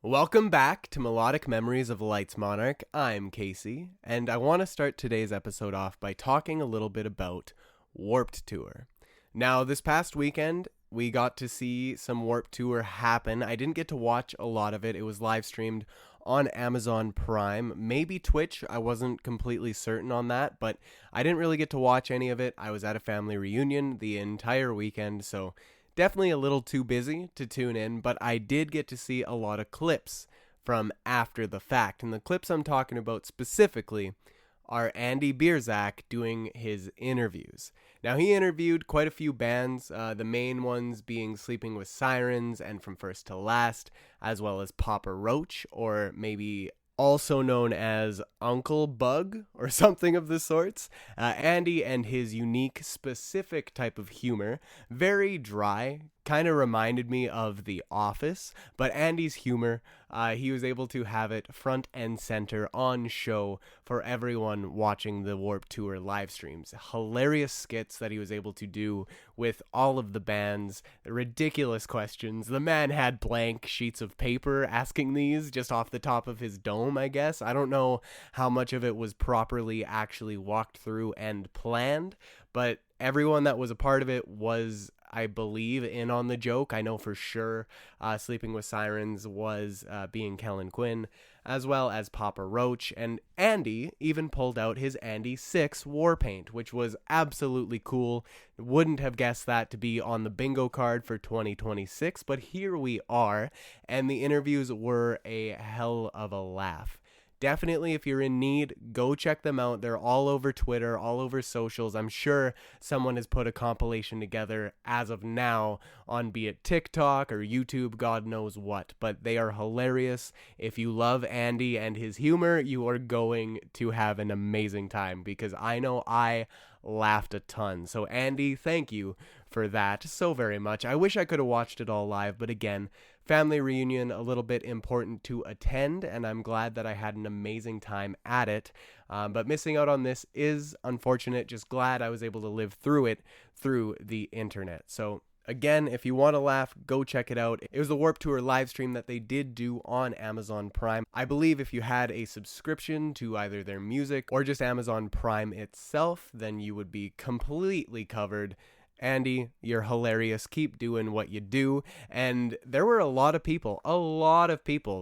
Welcome back to Melodic Memories of Lights Monarch. I'm Casey, and I want to start today's episode off by talking a little bit about Warped Tour. Now, this past weekend, we got to see some Warped Tour happen. I didn't get to watch a lot of it. It was live streamed on Amazon Prime, maybe Twitch. I wasn't completely certain on that, but I didn't really get to watch any of it. I was at a family reunion the entire weekend, so definitely a little too busy to tune in, but I did get to see a lot of clips from after the fact. And the clips I'm talking about specifically are Andy Biersack doing his interviews. Now, he interviewed quite a few bands, the main ones being Sleeping with Sirens and From First to Last, as well as Papa Roach, or maybe also known as Uncle Bug or something of the sorts. Andy and his unique, specific type of humor, very dry, kind of reminded me of The Office, but Andy's humor, he was able to have it front and center on show for everyone watching the Warped Tour live streams. Hilarious skits that he was able to do with all of the bands, ridiculous questions. The man had blank sheets of paper asking these just off the top of his dome, I guess. I don't know how much of it was properly actually walked through and planned, but everyone that was a part of it was, I believe, in on the joke. I know for sure Sleeping with Sirens was being Kellen Quinn, as well as Papa Roach, and Andy even pulled out his Andy 6 war paint, which was absolutely cool. Wouldn't have guessed that to be on the bingo card for 2026, but here we are, and the interviews were a hell of a laugh. Definitely, if you're in need, go check them out. They're all over Twitter, all over socials. I'm sure someone has put a compilation together as of now on be it TikTok or YouTube, God knows what. But they are hilarious. If you love Andy and his humor, you are going to have an amazing time, because I know I laughed a ton. So Andy, thank you for that so very much. I wish I could have watched it all live, but again, family reunion, a little bit important to attend, and I'm glad that I had an amazing time at it. But missing out on this is unfortunate. Just glad I was able to live through it through the internet. So again, if you want to laugh, go check it out. It was the Warped Tour live stream that they did do on Amazon Prime. I believe if you had a subscription to either their music or just Amazon Prime itself, then you would be completely covered. Andy, you're hilarious. Keep doing what you do. And there were a lot of people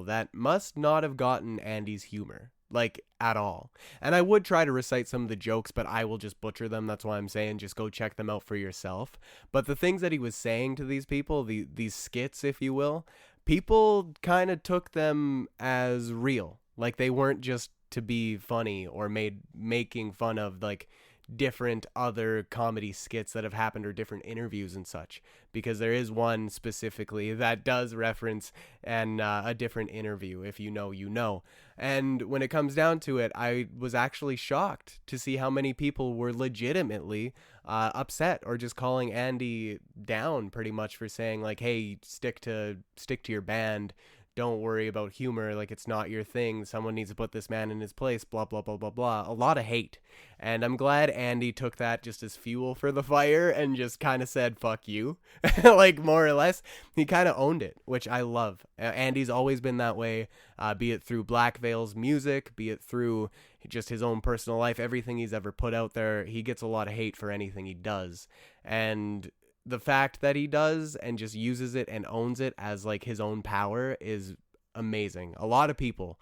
that must not have gotten Andy's humor, like, at all. And I would try to recite some of the jokes, but I will just butcher them. That's why I'm saying just go check them out for yourself. But the things that he was saying to these people, these skits, if you will, people kind of took them as real. Like, they weren't just to be funny or making fun of, like, different other comedy skits that have happened or different interviews and such, because there is one specifically that does reference a different interview. If you know, you know. And when it comes down to it, I was actually shocked to see how many people were legitimately upset or just calling Andy down pretty much for saying, like, hey, stick to your band. Don't worry about humor, like, it's not your thing. Someone needs to put this man in his place, blah, blah, blah, blah, blah. A lot of hate. And I'm glad Andy took that just as fuel for the fire and just kind of said, fuck you. Like, more or less. He kind of owned it, which I love. Andy's always been that way, be it through Black Veil's music, be it through just his own personal life, everything he's ever put out there. He gets a lot of hate for anything he does. And the fact that he does and just uses it and owns it as, like, his own power is amazing. A lot of people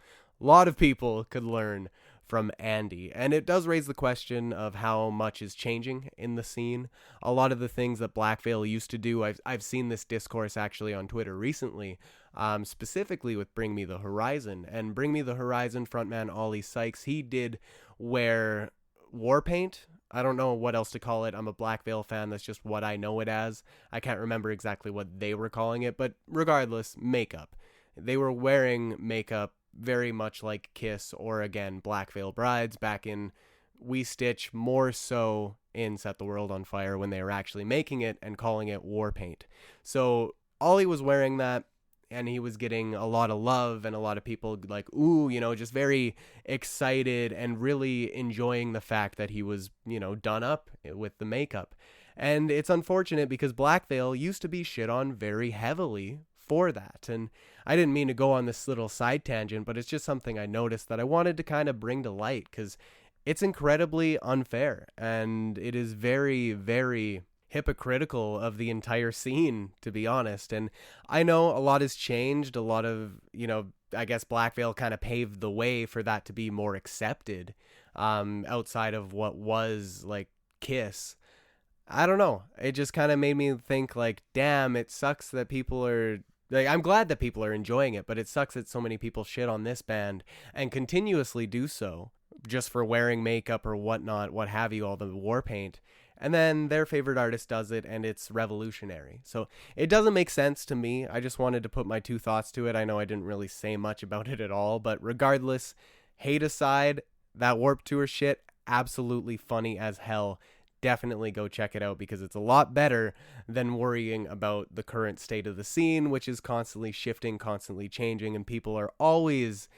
could learn from Andy. And it does raise the question of how much is changing in the scene. A lot of the things that Black Veil used to do, I've seen this discourse actually on Twitter recently, specifically with Bring Me the Horizon. And Bring Me the Horizon frontman Ollie Sykes, he did wear war paint. I don't know what else to call it. I'm a Black Veil fan. That's just what I know it as. I can't remember exactly what they were calling it, but regardless, makeup. They were wearing makeup very much like Kiss or, again, Black Veil Brides back in We Stitch, more so in Set the World on Fire, when they were actually making it and calling it war paint. So Ollie was wearing that, and he was getting a lot of love and a lot of people like, ooh, you know, just very excited and really enjoying the fact that he was, you know, done up with the makeup. And it's unfortunate because Black Veil used to be shit on very heavily for that. And I didn't mean to go on this little side tangent, but it's just something I noticed that I wanted to kind of bring to light because it's incredibly unfair and it is very, very hypocritical of the entire scene, to be honest. And I know a lot has changed. A lot of, I guess Black Veil kind of paved the way for that to be more accepted outside of what was like Kiss. I don't know. It just kind of made me think like, damn, it sucks that people are like, I'm glad that people are enjoying it, but it sucks that so many people shit on this band and continuously do so just for wearing makeup or whatnot, what have you, all the war paint. And then their favorite artist does it and it's revolutionary. So it doesn't make sense to me. I just wanted to put my 2 thoughts to it. I know I didn't really say much about it at all, but regardless, hate aside, that Warped Tour shit, absolutely funny as hell. Definitely go check it out because it's a lot better than worrying about the current state of the scene, which is constantly shifting, constantly changing, and people are always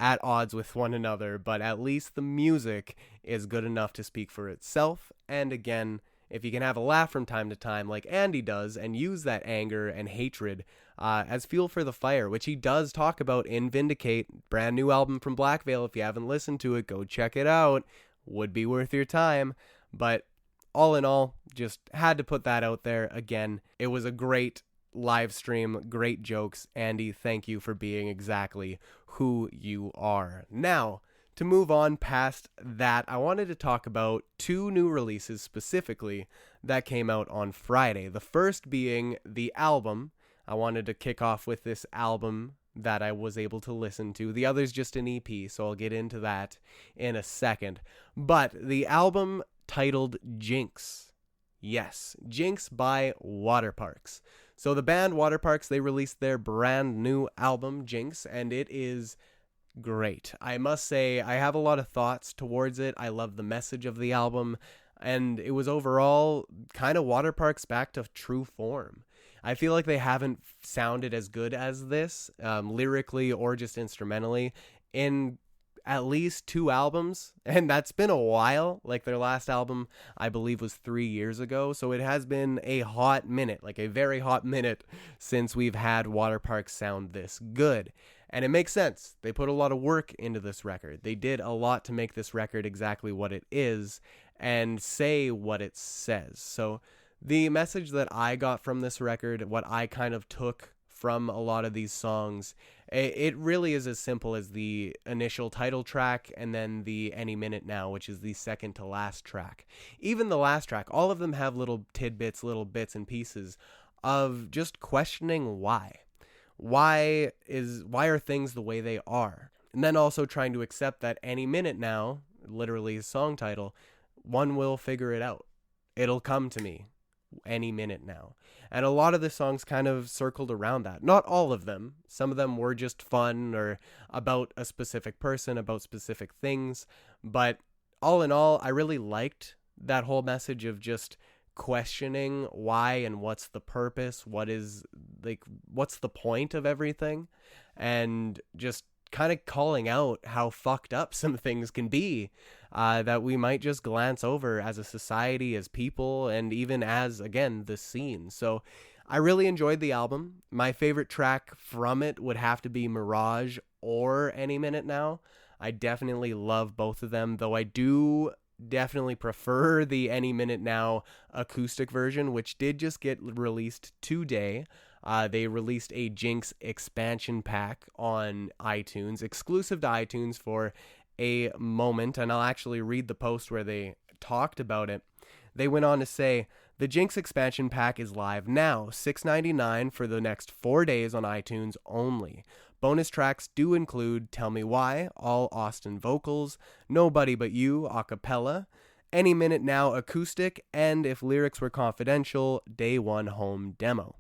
at odds with one another, but at least the music is good enough to speak for itself. And again, if you can have a laugh from time to time like Andy does and use that anger and hatred as fuel for the fire, which he does talk about in Vindicate, brand new album from Black Veil. If you haven't listened to it, go check it out. Would be worth your time. But all in all, just had to put that out there. Again, it was a great live stream, great jokes. Andy, thank you for being exactly who you are. Now, to move on past that, I wanted to talk about 2 new releases specifically that came out on Friday. The first being the album. I wanted to kick off with this album that I was able to listen to. The other's just an EP, so I'll get into that in a second. But the album titled Jinx. Yes, Jinx by Waterparks. So the band Waterparks, they released their brand new album, Jinx, and it is great. I must say, I have a lot of thoughts towards it. I love the message of the album, and it was overall kind of Waterparks back to true form. I feel like they haven't sounded as good as this, lyrically or just instrumentally, in at least 2 albums, and that's been a while. Like their last album, I believe, was 3 years ago, so it has been a hot minute, like a very hot minute, since we've had Waterparks sound this good. And it makes sense. They put a lot of work into this record. They did a lot to make this record exactly what it is and say what it says. So the message that I got from this record, what I kind of took from a lot of these songs, it really is as simple as the initial title track and then the Any Minute Now, which is the second to last track. Even the last track, all of them have little tidbits, little bits and pieces of just questioning why. Why are things the way they are? And then also trying to accept that any minute now, literally a song title, one will figure it out. It'll come to me any minute now. And a lot of the songs kind of circled around that. Not all of them. Some of them were just fun or about a specific person, about specific things. But all in all, I really liked that whole message of just questioning why and what's the purpose, what's the point of everything, and just kind of calling out how fucked up some things can be that we might just glance over as a society, as people, and even as, again, the scene. So I really enjoyed the album. My favorite track from it would have to be Mirage or Any Minute Now. I definitely love both of them, though I do definitely prefer the Any Minute Now acoustic version, which did just get released today. They released a Jinx expansion pack on iTunes, exclusive to iTunes for a moment, and I'll actually read the post where they talked about it. They went on to say, the Jinx expansion pack is live now, $6.99 for the next 4 days on iTunes only. Bonus tracks do include Tell Me Why, all Austin vocals, Nobody But You a cappella, Any Minute Now acoustic, and If Lyrics Were Confidential, Day 1 home demo.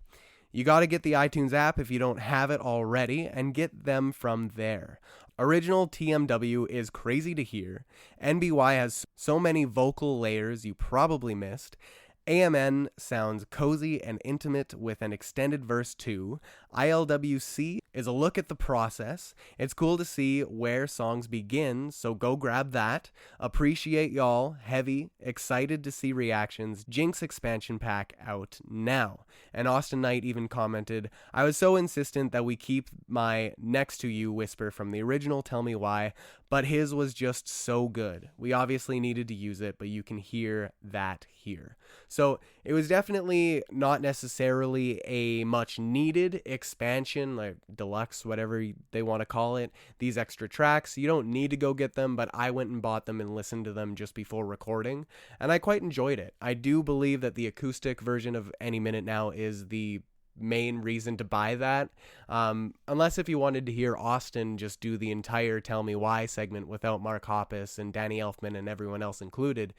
You gotta get the iTunes app if you don't have it already, and get them from there. Original TMW is crazy to hear. NBY has so many vocal layers you probably missed. AMN sounds cozy and intimate with an extended verse too. ILWC is a look at the process. It's cool to see where songs begin, so go grab that. Appreciate y'all, heavy, excited to see reactions. Jinx expansion pack out now. And Austin Knight even commented, I was so insistent that we keep my Next to You whisper from the original Tell Me Why, but his was just so good. We obviously needed to use it, but you can hear that here. So it was definitely not necessarily a much needed expansion, like deluxe, whatever they want to call it. These extra tracks, you don't need to go get them, but I went and bought them and listened to them just before recording, and I quite enjoyed it. I do believe that the acoustic version of Any Minute Now is the main reason to buy that, unless if you wanted to hear Austin just do the entire Tell Me Why segment without Mark Hoppus and Danny Elfman and everyone else included.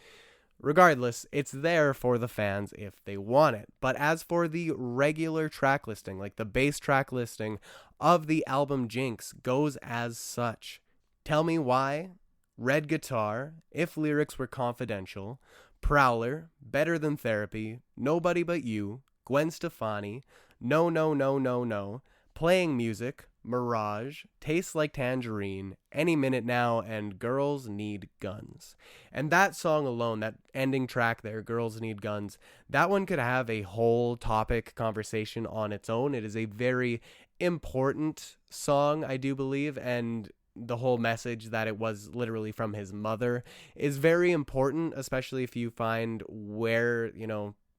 Regardless, it's there for the fans if they want it. But as for the regular track listing, like the base track listing of the album Jinx, goes as such: Tell Me Why, Red Guitar, If Lyrics Were Confidential, Prowler, Better Than Therapy, Nobody But You, Gwen Stefani, No No No No No, Playing Music, Mirage, Tastes Like Tangerine, Any Minute Now, and Girls Need Guns. And that song alone, that ending track there, Girls Need Guns, that one could have a whole topic conversation on its own. It is a very important song, I do believe, and the whole message that it was literally from his mother is very important, especially if you find where,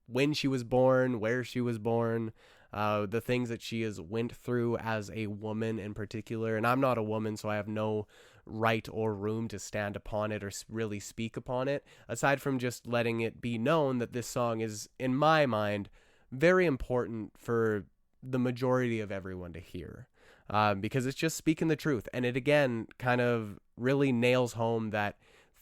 when she was born, where she was born, the things that she has went through as a woman in particular. And I'm not a woman, so I have no right or room to stand upon it or really speak upon it, aside from just letting it be known that this song is, in my mind, very important for the majority of everyone to hear, because it's just speaking the truth. And it, again, kind of really nails home that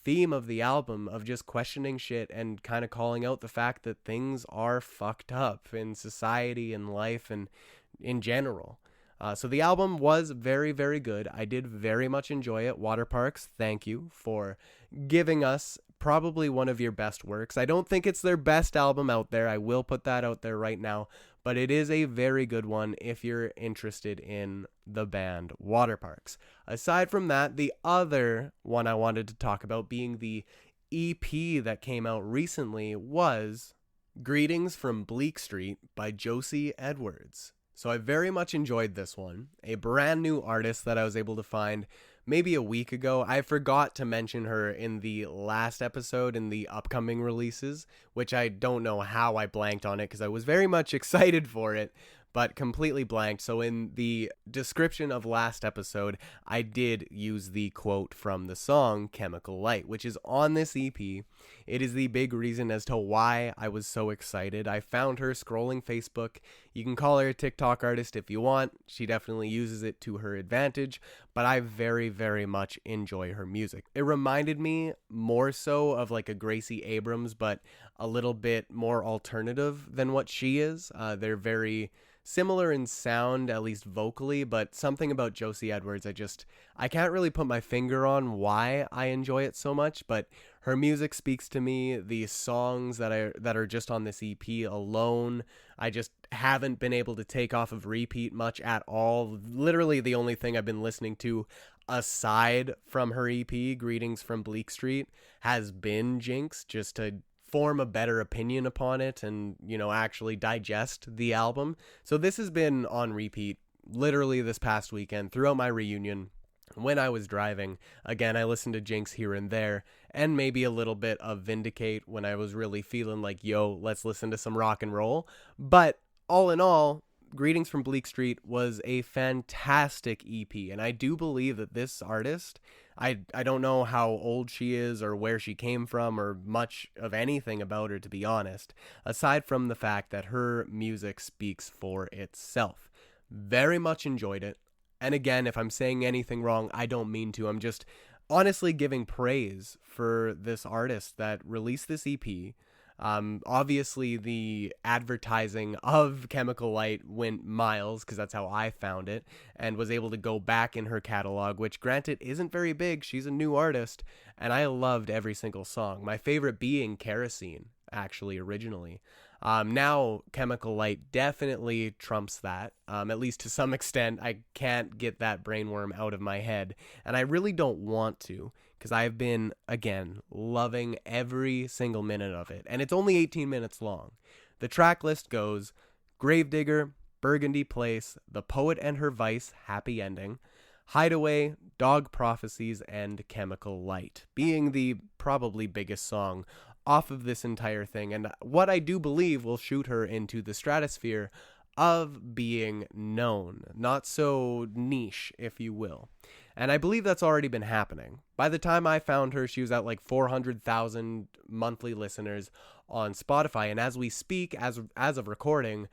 theme of the album of just questioning shit and kind of calling out the fact that things are fucked up in society and life and in general. So the album was very, very good. I did very much enjoy it. Waterparks, thank you for giving us probably one of your best works. I don't think it's their best album out there. I will put that out there right now. But it is a very good one if you're interested in the band Waterparks. Aside from that, the other one I wanted to talk about, being the EP that came out recently, was Greetings From Bleak St by Josie Edwards. So I very much enjoyed this one. A brand new artist that I was able to find maybe a week ago. I forgot to mention her in the last episode in the upcoming releases, which I don't know how I blanked on it because I was very much excited for it, but completely blanked. So in the description of last episode, I did use the quote from the song Chemical Light, which is on this EP. It is the big reason as to why I was so excited. I found her scrolling Facebook. You can call her a TikTok artist if you want. She definitely uses it to her advantage, but I very, very much enjoy her music. It reminded me more so of like a Gracie Abrams, but a little bit more alternative than what she is. They're very similar in sound, at least vocally, but something about Josie Edwards, I can't really put my finger on why I enjoy it so much, but her music speaks to me. The songs that are just on this EP alone, I just haven't been able to take off of repeat much at all. Literally the only thing I've been listening to aside from her EP, Greetings From Bleak St, has been Jinx, just to form a better opinion upon it and, actually digest the album. So this has been on repeat literally this past weekend throughout my reunion. When I was driving, again, I listened to Jinx here and there, and maybe a little bit of Vindicate when I was really feeling like, yo, let's listen to some rock and roll. But all in all, Greetings From Bleak St was a fantastic EP, and I do believe that this artist, I don't know how old she is or where she came from or much of anything about her, to be honest, aside from the fact that her music speaks for itself. Very much enjoyed it. And again, if I'm saying anything wrong, I don't mean to. I'm just honestly giving praise for this artist that released this EP. Obviously, the advertising of Chemical Light went miles, because that's how I found it, and was able to go back in her catalog, which, granted, isn't very big. She's a new artist, and I loved every single song. My favorite being Kerosene, actually, originally. Now, Chemical Light definitely trumps that, at least to some extent. I can't get that brainworm out of my head, and I really don't want to, because I've been, again, loving every single minute of it, and it's only 18 minutes long. The track list goes Gravedigger, Burgundy Place, The Poet and Her Vice, Happy Ending, Hideaway, Dog Prophecies, and Chemical Light, being the probably biggest song off of this entire thing, and what I do believe will shoot her into the stratosphere of being known, not so niche, if you will. And I believe that's already been happening. By the time I found her, she was at like 400,000 monthly listeners on Spotify, and as we speak, as of recording,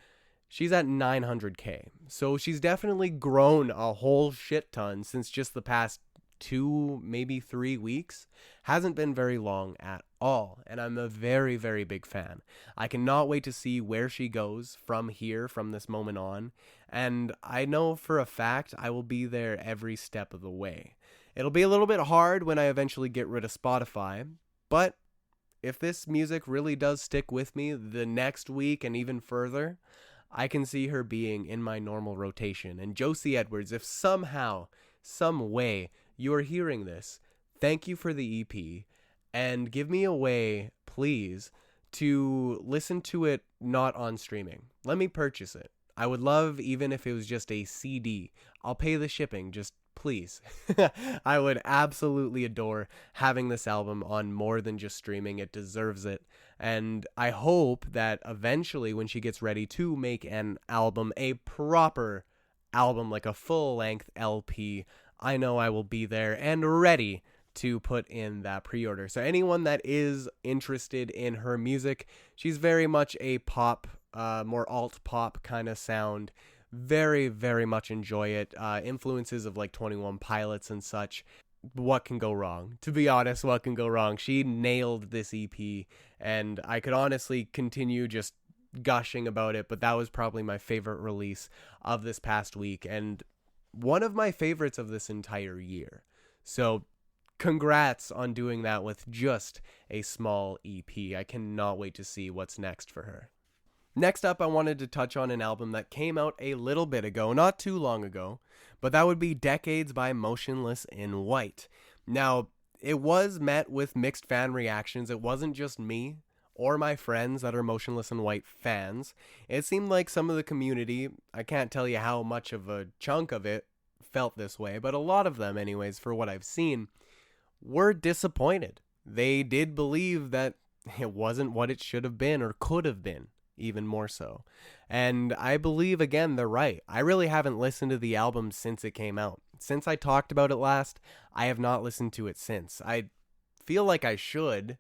she's at 900K. So she's definitely grown a whole shit ton since just the past 2, maybe 3 weeks. Hasn't been very long at all, and I'm a very, very big fan. I cannot wait to see where she goes from here, from this moment on, and I know for a fact I will be there every step of the way. It'll be a little bit hard when I eventually get rid of Spotify, but if this music really does stick with me the next week and even further, I can see her being in my normal rotation. And Josie Edwards, if somehow, some way, you are hearing this, thank you for the EP, and give me a way, please, to listen to it not on streaming. Let me purchase it. I would love, even if it was just a CD. I'll pay the shipping, just please. I would absolutely adore having this album on more than just streaming. It deserves it. And I hope that eventually when she gets ready to make an album, a proper album, like a full-length LP, I know I will be there and ready to put in that pre-order. So anyone that is interested in her music, she's very much a pop, more alt-pop kind of sound. Very, very much enjoy it. Influences of like 21 Pilots and such. What can go wrong? To be honest, what can go wrong? She nailed this EP, and I could honestly continue just gushing about it, but that was probably my favorite release of this past week, and one of my favorites of this entire year. So congrats on doing that with just a small EP. I cannot wait to see what's next for her. Next up, I wanted to touch on an album that came out a little bit ago, not too long ago, but that would be Decades by Motionless in White. Now, it was met with mixed fan reactions. It wasn't just me or my friends that are Motionless in White fans. It seemed like some of the community, I can't tell you how much of a chunk of it felt this way, but a lot of them anyways, for what I've seen, were disappointed. They did believe that it wasn't what it should have been or could have been, even more so. And I believe, again, they're right. I really haven't listened to the album since it came out. Since I talked about it last, I have not listened to it since. I feel like I should,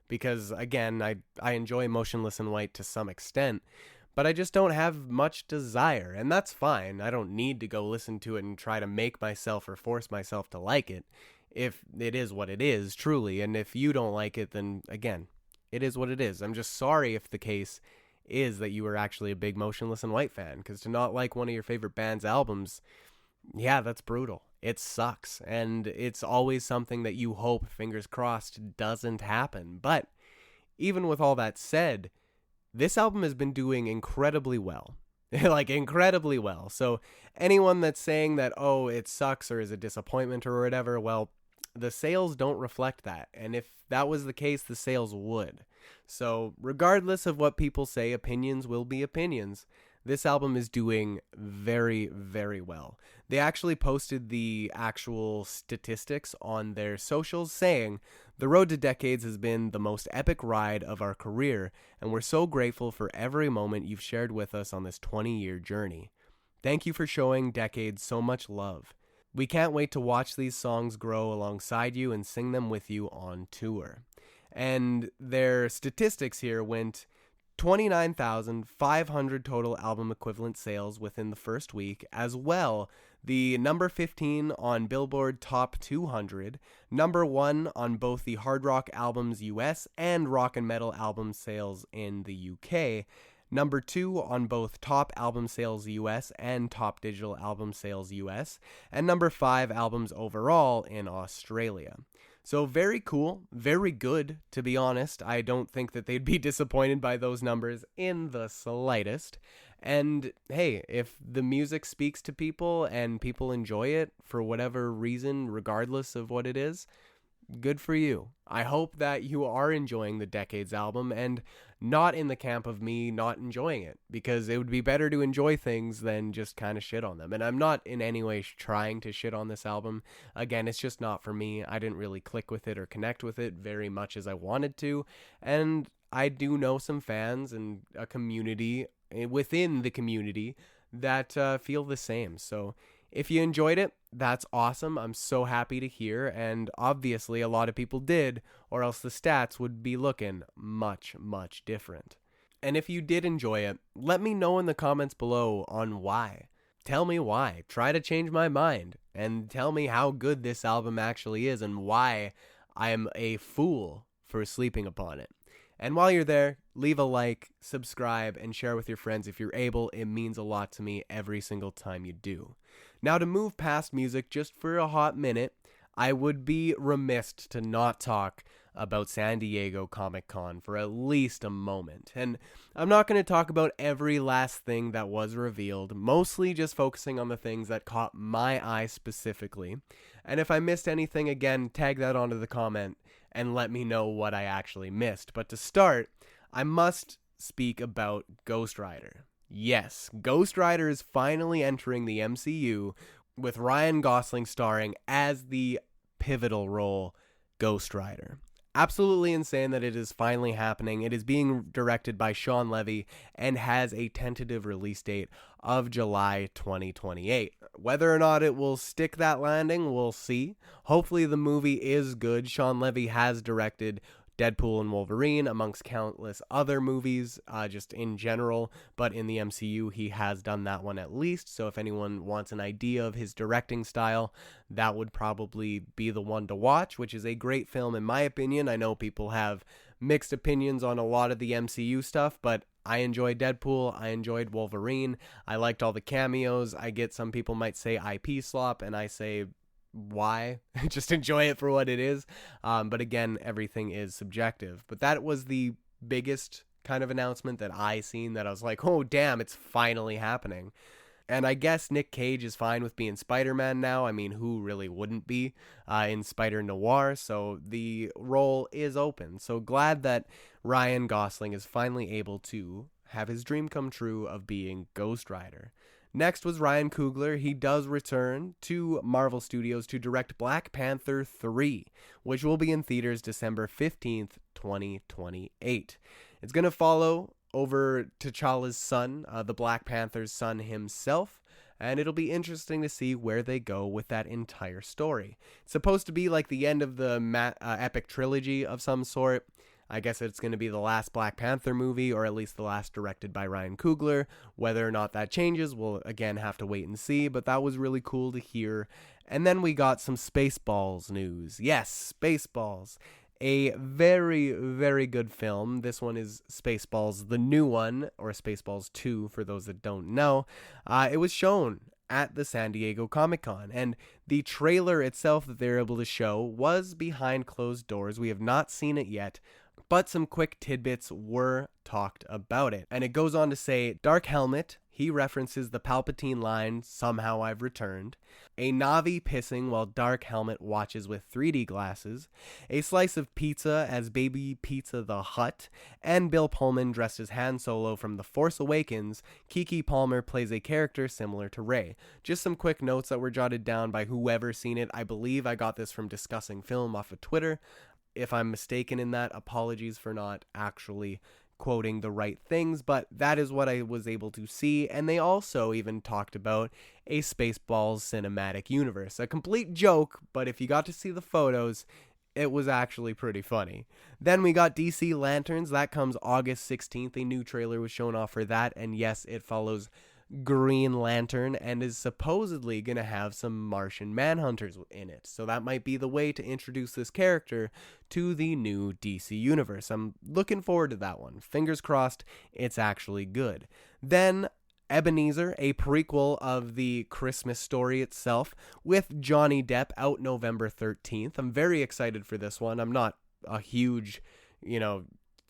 because, again, I enjoy Motionless in White to some extent, but I just don't have much desire, and that's fine. I don't need to go listen to it and try to make myself or force myself to like it, if it is what it is, truly, and if you don't like it, then, again, it is what it is. I'm just sorry if the case is that you were actually a big Motionless in White fan, because to not like one of your favorite band's albums, yeah, that's brutal. It sucks, and it's always something that you hope, fingers crossed, doesn't happen. But even with all that said, this album has been doing incredibly well. Like, incredibly well. So anyone that's saying that, oh, it sucks or is a disappointment or whatever, well, the sales don't reflect that. And if that was the case, the sales would. So regardless of what people say, opinions will be opinions. This album is doing very, very well. They actually posted the actual statistics on their socials saying, "The road to Decades has been the most epic ride of our career, and we're so grateful for every moment you've shared with us on this 20-year journey. Thank you for showing Decades so much love. We can't wait to watch these songs grow alongside you and sing them with you on tour." And their statistics here went 29,500 total album equivalent sales within the first week, as well the number 15 on Billboard Top 200, number 1 on both the Hard Rock Albums US and Rock and Metal Album Sales in the UK, number 2 on both Top Album Sales US and Top Digital Album Sales US, and number 5 albums overall in Australia. So very cool, very good, to be honest. I don't think that they'd be disappointed by those numbers in the slightest. And hey, if the music speaks to people and people enjoy it for whatever reason, regardless of what it is, good for you. I hope that you are enjoying the Decades album and not in the camp of me not enjoying it, because it would be better to enjoy things than just kind of shit on them. And I'm not in any way trying to shit on this album. Again, it's just not for me. I didn't really click with it or connect with it very much as I wanted to. And I do know some fans and a community within the community that feel the same. So if you enjoyed it, that's awesome. I'm so happy to hear, and obviously a lot of people did, or else the stats would be looking much, much different. And if you did enjoy it, let me know in the comments below on why. Tell me why. Try to change my mind, and tell me how good this album actually is and why I am a fool for sleeping upon it. And while you're there, leave a like, subscribe, and share with your friends if you're able. It means a lot to me every single time you do. Now, to move past music just for a hot minute, I would be remiss to not talk about San Diego Comic-Con for at least a moment. And I'm not going to talk about every last thing that was revealed, mostly just focusing on the things that caught my eye specifically. And if I missed anything, again, tag that onto the comment and let me know what I actually missed. But to start, I must speak about Ghost Rider. Yes, Ghost Rider is finally entering the MCU with Ryan Gosling starring as the pivotal role Ghost Rider. Absolutely insane that it is finally happening. It is being directed by Sean Levy and has a tentative release date of July 2028. Whether or not it will stick that landing, we'll see. Hopefully the movie is good. Sean Levy has directed Deadpool and Wolverine, amongst countless other movies, just in general, but in the MCU, he has done that one at least, so if anyone wants an idea of his directing style, that would probably be the one to watch, which is a great film in my opinion. I know people have mixed opinions on a lot of the MCU stuff, but I enjoyed Deadpool, I enjoyed Wolverine, I liked all the cameos. I get some people might say IP slop, and I say, why? Just enjoy it for what it is. But again, everything is subjective. But that was the biggest kind of announcement that I seen, that I was like, oh damn, it's finally happening. And I guess Nick Cage is fine with being Spider-Man now. I mean, who really wouldn't be in Spider-Noir? So the role is open. So glad that Ryan Gosling is finally able to have his dream come true of being Ghost Rider. Next was Ryan Coogler. He does return to Marvel Studios to direct Black Panther 3, which will be in theaters December 15th, 2028. It's going to follow over T'Challa's son, the Black Panther's son himself, and it'll be interesting to see where they go with that entire story. It's supposed to be like the end of the epic trilogy of some sort. I guess it's going to be the last Black Panther movie, or at least the last directed by Ryan Coogler. Whether or not that changes, we'll again have to wait and see, but that was really cool to hear. And then we got some Spaceballs news. Yes, Spaceballs. A very, very good film. This one is Spaceballs, the new one, or Spaceballs 2 for those that don't know. It was shown at the San Diego Comic-Con, and the trailer itself that they're able to show was behind closed doors. We have not seen it yet, but some quick tidbits were talked about it. And it goes on to say, Dark Helmet, he references the Palpatine line, "Somehow I've returned," a Na'vi pissing while Dark Helmet watches with 3D glasses, a slice of pizza as Baby Pizza the Hutt, and Bill Pullman dressed as Han Solo from The Force Awakens. Keke Palmer plays a character similar to Rey. Just some quick notes that were jotted down by whoever seen it. I believe I got this from Discussing Film off of Twitter. If I'm mistaken in that, apologies for not actually quoting the right things, but that is what I was able to see. And they also even talked about a Spaceballs cinematic universe. A complete joke, but if you got to see the photos, it was actually pretty funny. Then we got DC Lanterns. That comes August 16th. A new trailer was shown off for that, and yes, it follows Green Lantern and is supposedly going to have some Martian Manhunters in it. So that might be the way to introduce this character to the new DC universe. I'm looking forward to that one. Fingers crossed it's actually good. Then Ebenezer, a prequel of the Christmas story itself, with Johnny Depp, out November 13th. I'm very excited for this one. I'm not a huge,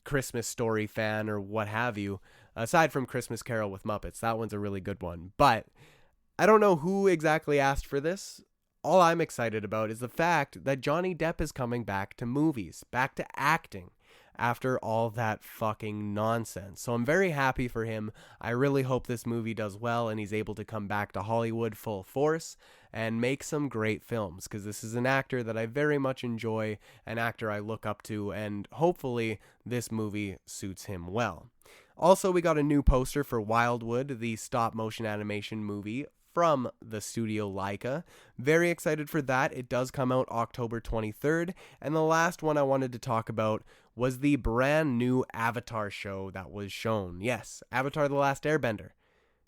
Christmas story fan or what have you, aside from Christmas Carol with Muppets. That one's a really good one. But I don't know who exactly asked for this. All I'm excited about is the fact that Johnny Depp is coming back to movies, back to acting, after all that fucking nonsense. So I'm very happy for him. I really hope this movie does well and he's able to come back to Hollywood full force and make some great films, because this is an actor that I very much enjoy, an actor I look up to, and hopefully this movie suits him well. Also, we got a new poster for Wildwood, the stop motion animation movie from the studio Laika. Very excited for that. It does come out October 23rd. And the last one I wanted to talk about was the brand new Avatar show that was shown. Yes, Avatar: The Last Airbender.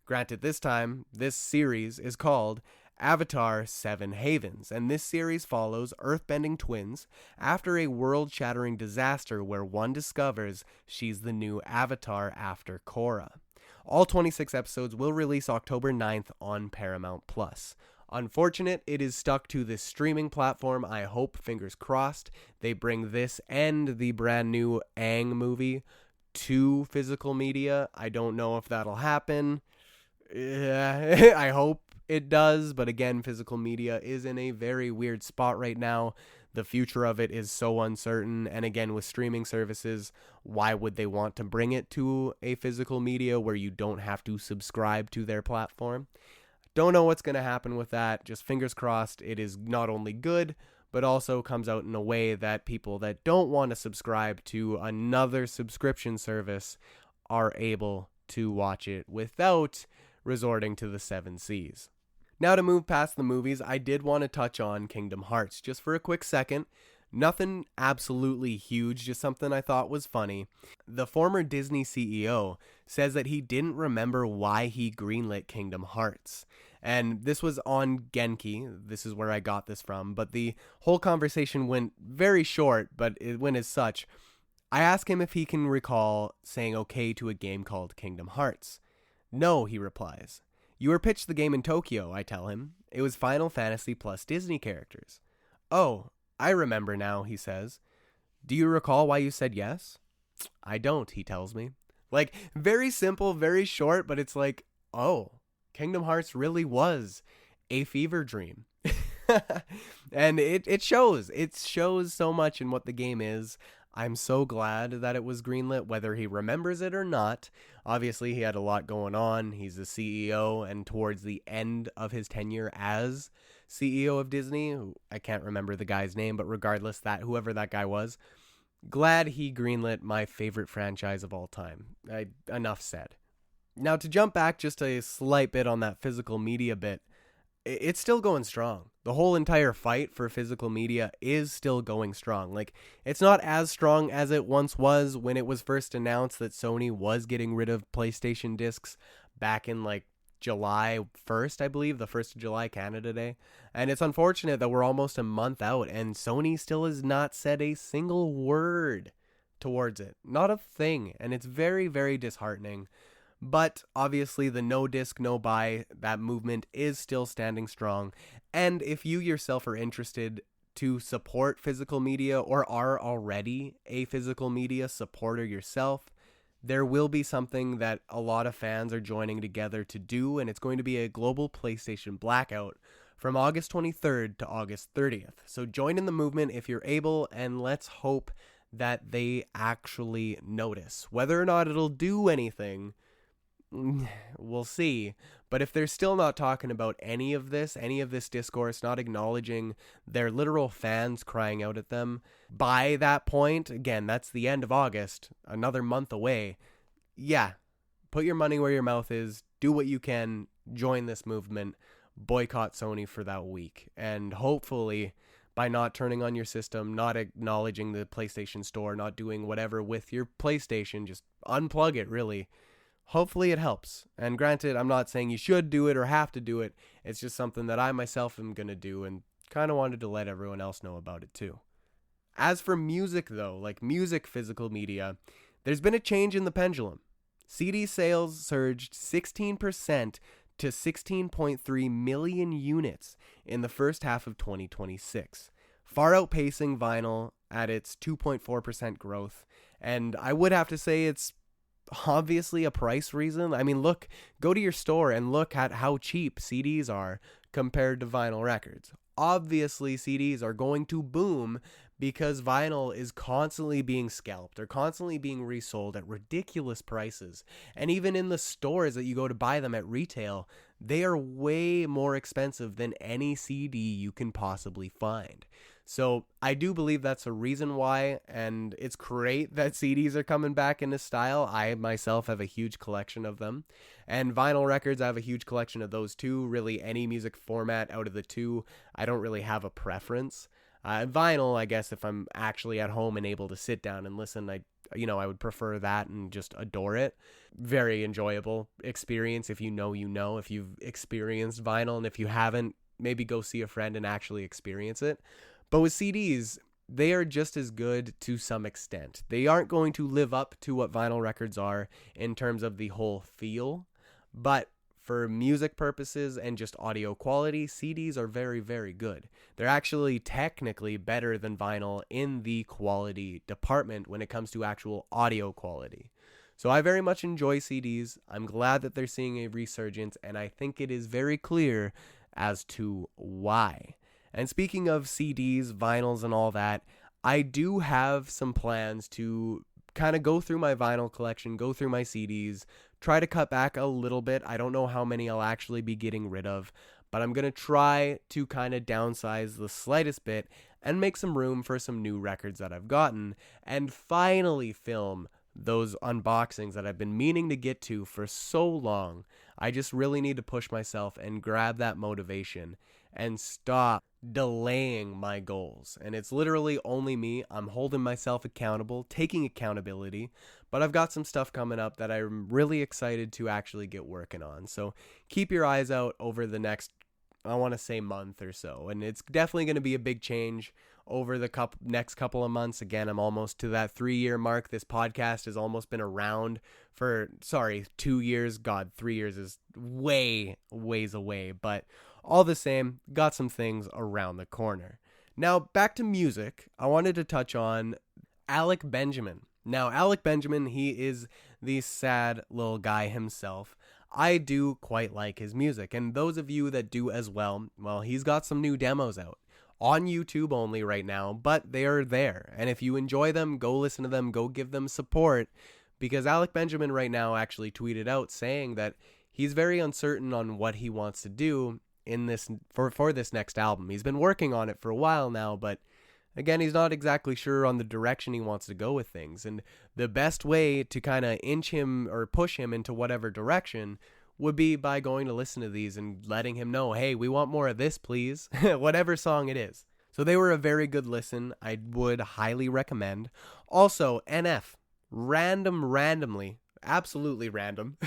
Granted, this time, this series is called Avatar: Seven Havens, and this series follows earthbending twins after a world-shattering disaster where one discovers she's the new Avatar after Korra. All 26 episodes will release October 9th on Paramount+. Unfortunate, it is stuck to this streaming platform. I hope, fingers crossed, they bring this and the brand new Aang movie to physical media. I don't know if that'll happen. I hope it does, but again, physical media is in a very weird spot right now. The future of it is so uncertain, and again, with streaming services, why would they want to bring it to a physical media where you don't have to subscribe to their platform? Don't know what's going to happen with that. Just fingers crossed it is not only good, but also comes out in a way that people that don't want to subscribe to another subscription service are able to watch it without resorting to the 7 Cs. Now, to move past the movies, I did want to touch on Kingdom Hearts just for a quick second. Nothing absolutely huge, just something I thought was funny. The former Disney CEO says that he didn't remember why he greenlit Kingdom Hearts. And this was on Genki. This is where I got this from. But the whole conversation went very short, but it went as such. I asked him if he can recall saying okay to a game called Kingdom Hearts. No, he replies. You were pitched the game in Tokyo, I tell him. It was Final Fantasy plus Disney characters. Oh, I remember now, he says. Do you recall why you said yes? I don't, he tells me. Like, very simple, very short, but it's like, oh, Kingdom Hearts really was a fever dream. And it shows. It shows so much in what the game is. I'm so glad that it was greenlit, whether he remembers it or not. Obviously, he had a lot going on. He's the CEO, and towards the end of his tenure as CEO of Disney, I can't remember the guy's name, but regardless, whoever that guy was, glad he greenlit my favorite franchise of all time. Enough said. Now, to jump back just a slight bit on that physical media bit, it's still going strong. The whole entire fight for physical media is still going strong. Like, it's not as strong as it once was when it was first announced that Sony was getting rid of PlayStation discs back in like July 1st, I believe, the 1st of July, Canada Day. And it's unfortunate that we're almost a month out and Sony still has not said a single word towards it. Not a thing. And it's very, very disheartening. But obviously the no disc, no buy, that movement is still standing strong. And if you yourself are interested to support physical media or are already a physical media supporter yourself, there will be something that a lot of fans are joining together to do, and it's going to be a global PlayStation blackout from August 23rd to August 30th. So join in the movement if you're able, and let's hope that they actually notice. Whether or not it'll do anything, we'll see. But if they're still not talking about any of this discourse, not acknowledging their literal fans crying out at them, by that point, again, that's the end of August, another month away, yeah, put your money where your mouth is, do what you can, join this movement, boycott Sony for that week, and hopefully by not turning on your system, not acknowledging the PlayStation Store, not doing whatever with your PlayStation, just unplug it, really. Hopefully it helps. And granted, I'm not saying you should do it or have to do it. It's just something that I myself am going to do and kind of wanted to let everyone else know about it too. As for music though, like music physical media, there's been a change in the pendulum. CD sales surged 16% to 16.3 million units in the first half of 2026, far outpacing vinyl at its 2.4% growth. And I would have to say it's obviously a price reason. I mean, go to your store and look at how cheap CDs are compared to vinyl records. Obviously, CDs are going to boom because vinyl is constantly being scalped. They're constantly being resold at ridiculous prices. And even in the stores that you go to buy them at retail, they are way more expensive than any CD you can possibly find. So I do believe that's a reason why, and it's great that CDs are coming back into style. I myself have a huge collection of them, and vinyl records, I have a huge collection of those too. Really, any music format out of the two, I don't really have a preference. Vinyl, I guess, if I'm actually at home and able to sit down and listen, I would prefer that and just adore it. Very enjoyable experience. If you know, if you've experienced vinyl, and if you haven't, maybe go see a friend and actually experience it. But with CDs, they are just as good to some extent. They aren't going to live up to what vinyl records are in terms of the whole feel, but for music purposes and just audio quality, CDs are very, very good. They're actually technically better than vinyl in the quality department when it comes to actual audio quality. So I very much enjoy CDs. I'm glad that they're seeing a resurgence, and I think it is very clear as to why. And speaking of CDs, vinyls, and all that, I do have some plans to kind of go through my vinyl collection, go through my CDs, try to cut back a little bit. I don't know how many I'll actually be getting rid of, but I'm going to try to kind of downsize the slightest bit and make some room for some new records that I've gotten, and finally film those unboxings that I've been meaning to get to for so long. I just really need to push myself and grab that motivation and stop delaying my goals. And it's literally only me. I'm holding myself accountable, taking accountability, but I've got some stuff coming up that I'm really excited to actually get working on. So keep your eyes out over the next, I want to say, month or so. And it's definitely going to be a big change over the next couple of months. Again, I'm almost to that 3-year mark. This podcast has almost been around for, 2 years. God, 3 years is ways away. But all the same, got some things around the corner. Now, back to music. I wanted to touch on Alec Benjamin. Now, Alec Benjamin, he is the sad little guy himself. I do quite like his music, and those of you that do as well, he's got some new demos out on YouTube only right now, but they are there. And if you enjoy them, go listen to them, go give them support, because Alec Benjamin right now actually tweeted out saying that he's very uncertain on what he wants to do in this for this next album. He's been working on it for a while now, but again, he's not exactly sure on the direction he wants to go with things. And the best way to kind of inch him or push him into whatever direction would be by going to listen to these and letting him know, hey, we want more of this, please. Whatever song it is. So they were a very good listen. I would highly recommend. Also, NF, randomly, absolutely random.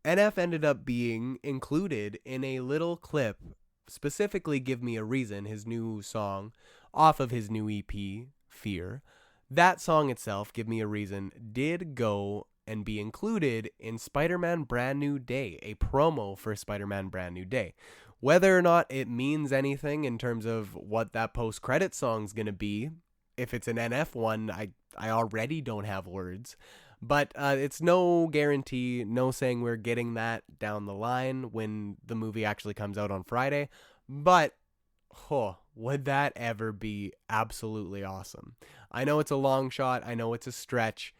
NF ended up being included in a little clip, specifically Give Me a Reason, his new song, off of his new EP, Fear. That song itself, Give Me a Reason, did go and be included in Spider-Man Brand New Day, a promo for Spider-Man Brand New Day. Whether or not it means anything in terms of what that post-credit song's going to be, if it's an NF one, I already don't have words. But it's no guarantee, no saying we're getting that down the line when the movie actually comes out on Friday. But, would that ever be absolutely awesome? I know it's a long shot. I know it's a stretch.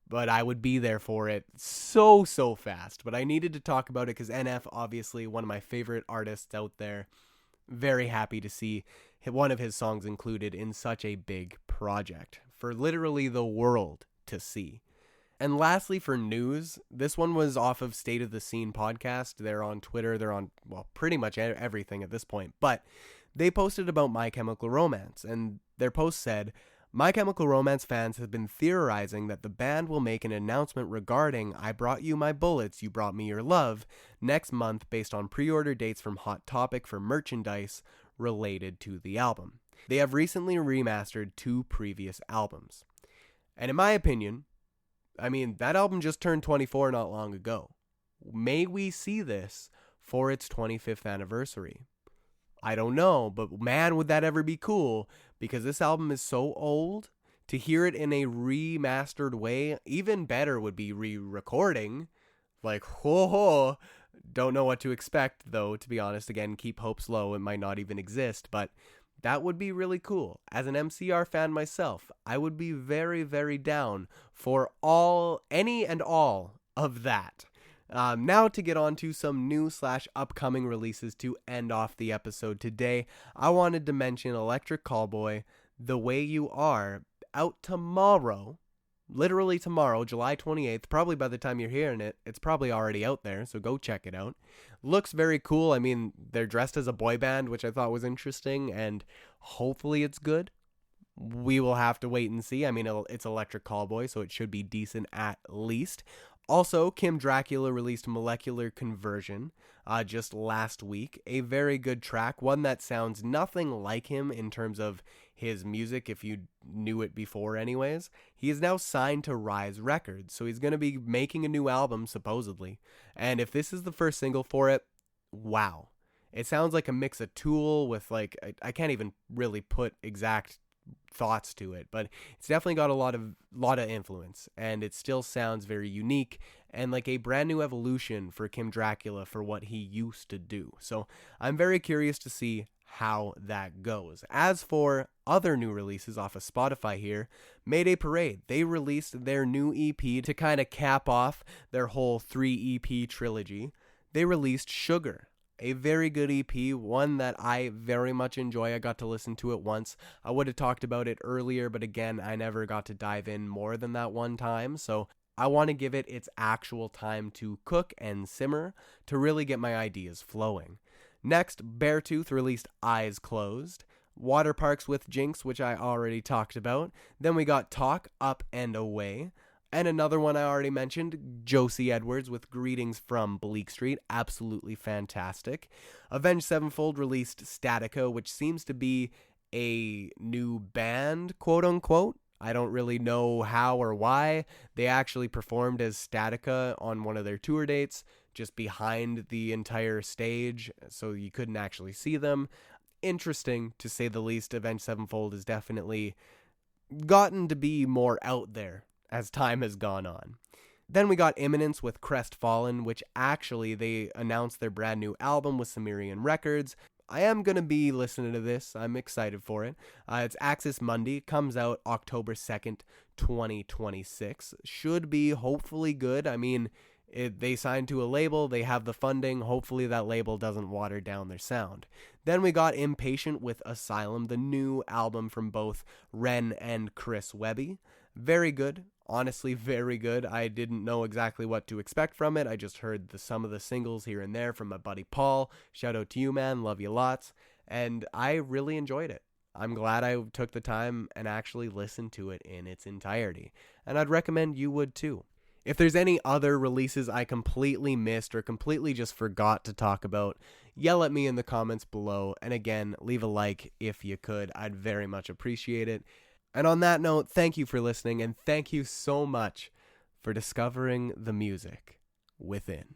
But I would be there for it so fast. But I needed to talk about it because NF, obviously, one of my favorite artists out there. Very happy to see one of his songs included in such a big project for literally the world to see. And lastly, for news, this one was off of State of the Scene podcast. They're on Twitter. They're on, pretty much everything at this point. But they posted about My Chemical Romance. And their post said, My Chemical Romance fans have been theorizing that the band will make an announcement regarding I Brought You My Bullets, You Brought Me Your Love next month based on pre-order dates from Hot Topic for merchandise related to the album. They have recently remastered 2 previous albums. And in my opinion, I mean, that album just turned 24 not long ago. May we see this for its 25th anniversary? I don't know, but man, would that ever be cool, because this album is so old. To hear it in a remastered way, even better would be re-recording. Like, whoa, don't know what to expect, though, to be honest. Again, keep hopes low, it might not even exist, but that would be really cool. As an MCR fan myself, I would be very, very down for any and all of that. Now to get on to some new / upcoming releases to end off the episode today, I wanted to mention Electric Callboy, The Way You Are, out tomorrow, literally tomorrow, July 28th. Probably by the time you're hearing it, it's probably already out there, so go check it out. Looks very cool. I mean, they're dressed as a boy band, which I thought was interesting, and hopefully it's good. We will have to wait and see. I mean, it's Electric Callboy, so it should be decent at least. Also, Kim Dracula released Molecular Conversion just last week. A very good track, one that sounds nothing like him in terms of his music, if you knew it before anyways. He is now signed to Rise Records, so he's going to be making a new album, supposedly. And if this is the first single for it, wow. It sounds like a mix of Tool with, like, I can't even really put exact thoughts to it, but it's definitely got a lot of influence, and it still sounds very unique and like a brand new evolution for Kim Dracula for what he used to do. So I'm very curious to see how that goes. As for other new releases off of Spotify here, Mayday Parade, they released their new EP to kind of cap off their whole 3 EP trilogy. They released Sugar, a very good EP, one that I very much enjoy. I got to listen to it once. I would have talked about it earlier, but again, I never got to dive in more than that one time, so I want to give it its actual time to cook and simmer to really get my ideas flowing. Next, Beartooth released Eyes Closed. Waterparks with Jinx, which I already talked about. Then we got Talk, Up and Away. And another one I already mentioned, Josie Edwards with Greetings From Bleak St. Absolutely fantastic. Avenged Sevenfold released Statica, which seems to be a new band, quote unquote. I don't really know how or why. They actually performed as Statica on one of their tour dates, just behind the entire stage, so you couldn't actually see them. Interesting, to say the least. Avenged Sevenfold has definitely gotten to be more out there as time has gone on. Then we got Imminence with Crestfallen, which actually they announced their brand new album with Sumerian Records. I am going to be listening to this. I'm excited for it. It's Axis Mundi. Comes out October 2nd, 2026. Should be hopefully good. I mean, they signed to a label. They have the funding. Hopefully that label doesn't water down their sound. Then we got Impatient with Asylum, the new album from both Ren and Chris Webby. Very good. Honestly, very good. I didn't know exactly what to expect from it. I just heard some of the singles here and there from my buddy Paul. Shout out to you, man. Love you lots. And I really enjoyed it. I'm glad I took the time and actually listened to it in its entirety. And I'd recommend you would too. If there's any other releases I completely missed or completely just forgot to talk about, yell at me in the comments below. And again, leave a like if you could. I'd very much appreciate it. And on that note, thank you for listening, and thank you so much for discovering the music within.